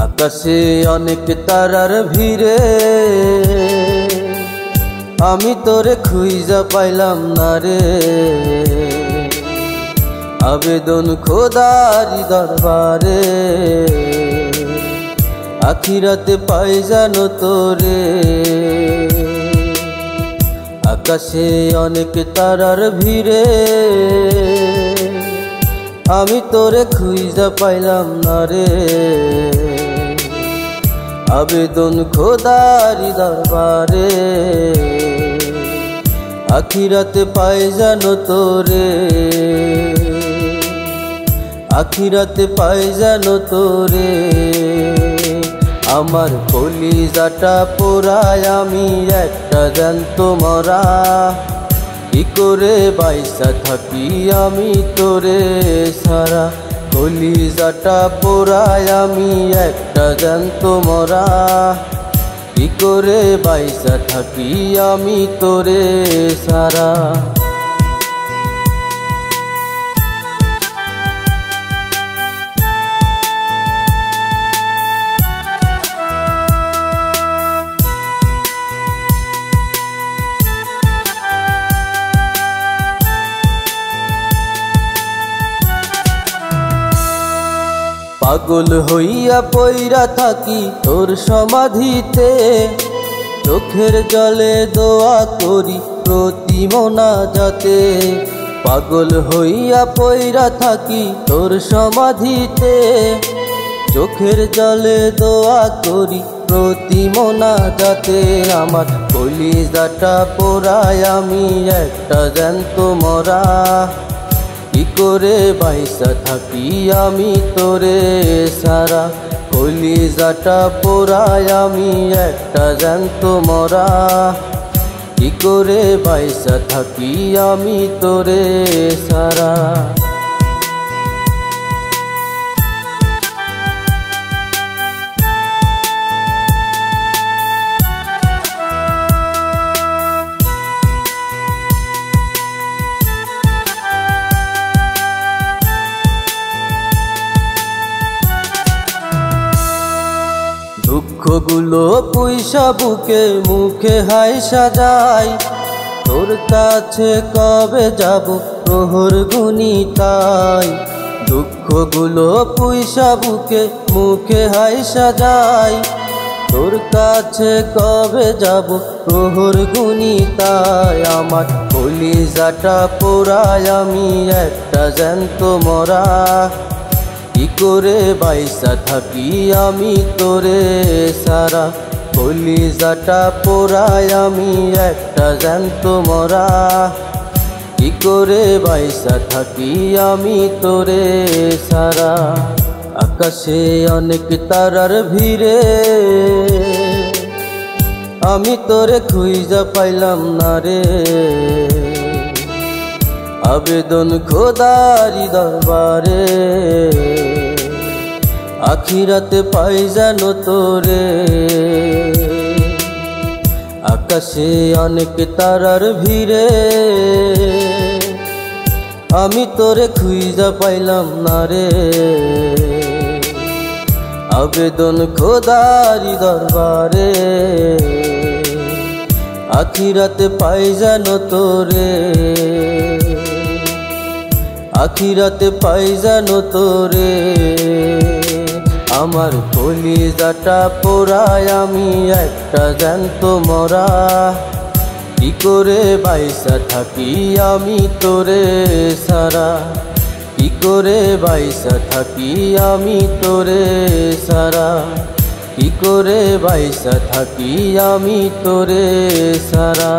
আকাশে অনেক তারার ভিড়ে আমি তোরে খুঁজা পাইলাম না রে। আবেদন খোদারি দরবারে আখিরাতে পাই জানো তোরে। আকাশে অনেক তারার ভিড়ে আমি তোরে খুঁজা পাইলাম না রে। আবেদন খোদারি দরবারে আখিরাতে পাই জানো তোরে। আখিরাতে পাই জানো তোরে। আমার কলিজাটা পোড়ায় আমি একটা জ্যান্ত মরা। কি করে বাইসা থাকি আমি তোরে সারা। কলিজাটা পোড়ায় আমি একটা জ্যান্ত মরা। কি করে বাইসা থাকি আমি তোরে সারা। পাগল হইয়া পইরা থাকি তোর সমাধিতে। চোখের জলে দোয়া করি প্রতি মোনাজাতে। পাগল হইয়া পইরা থাকি তোর সমাধিতে। চোখের জলে দোয়া করি প্রতি মোনাজাতে। আমার কলিজাটা পোড়ায় আমি একটা জ্যান্ত মরা। কি করে বাইসা থাকি আমি তোরে সারা। কলিজাটা পোড়ায় আমি একটা জ্যান্ত মরা। কি করে বাইসা থাকি আমি তোরে সারা। দুঃখগুলো পুইসা বুকে মুখে হাই সাজাই। তোর কাছে কবে যাব প্রহর গুনি তাই। দুঃখগুলো পুইসা বুকে মুখে হাই সাজাই। তোর কাছে কবে যাব প্রহর গুনি তাই। আমার কলিজাটা পোড়ায় আমি একটা জ্যান্ত মরা। কি করে বাইসা থাকি আমি তোরে সারা। কলিজাটা পোড়ায় আমি একটা জ্যান্ত মরা। কি করে বাইসা থাকি আমি তোরে সারা। আকাশে অনেক তারার ভিড়ে আমি তোরে খুঁজা পাইলাম না রে। আবেদন খোদারি দরবারে আখিরাতে পাই জানো তোরে। আকাশে অনেক তারার ভিড়ে আমি তোরে খুঁজা পাইলাম না রে। আবেদন খোদারি দরবারে আখিরাতে পাই জানো তোরে। আখিরাতে পাই জানো তোরে। আমার কলিজাটা পোড়ায় আমি একটা জ্যান্ত মরা। কি করে বাইসা থাকি আমি তোরে সারা। কি করে বাইসা থাকি আমি তোরে সারা। কি করে বাইসা থাকি আমি তোরে সারা।